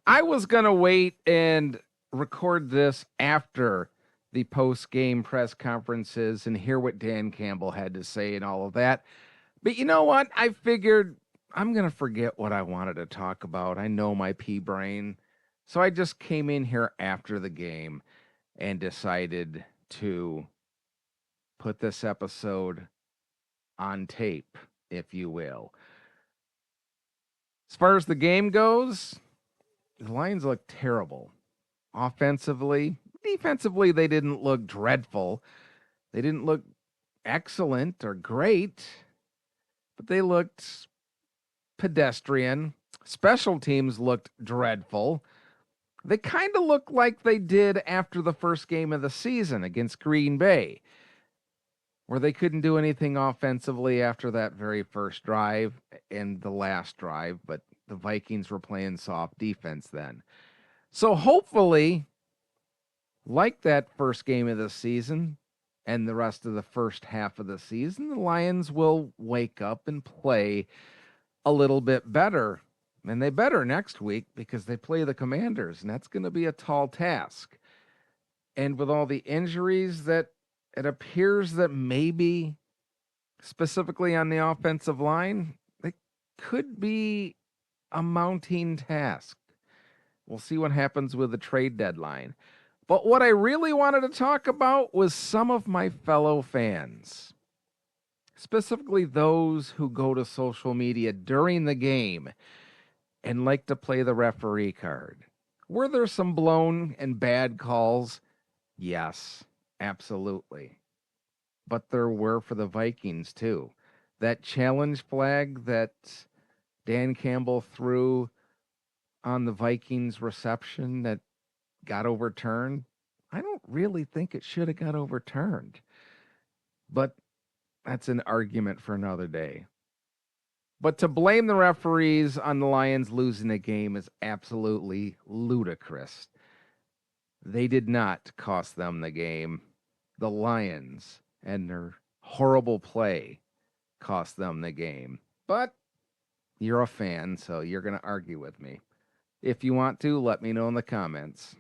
I was going to wait and record this after the post-game press conferences and hear what Dan Campbell had to say and all of that. But you know what? I figured I'm going to forget what I wanted to talk about. I know my pea brain. So I just came in here after the game and decided to put this episode on tape, if you will. As far as the game goes, the Lions look terrible. Offensively, defensively, they didn't look dreadful. They didn't look excellent or great, but they looked pedestrian. Special teams looked dreadful. They kind of looked like they did after the first game of the season against Green Bay, where they couldn't do anything offensively after that very first drive and the last drive, but the Vikings were playing soft defense then. So hopefully, like that first game of the season and the rest of the first half of the season, the Lions will wake up and play a little bit better. And they better next week because they play the Commanders, and that's going to be a tall task. And with all the injuries that it appears that maybe specifically on the offensive line, it could be a mounting task. We'll see what happens with the trade deadline. But what I really wanted to talk about was some of my fellow fans, specifically those who go to social media during the game and like to play the referee card. Were there some blown and bad calls? Yes, absolutely. But there were for the Vikings too. That challenge flag that Dan Campbell threw on the Vikings reception that got overturned, I don't really think it should have got overturned. But that's an argument for another day. But to blame the referees on the Lions losing a game is absolutely ludicrous. They did not cost them the game. The Lions and their horrible play cost them the game. But you're a fan, so you're going to argue with me. If you want to, let me know in the comments.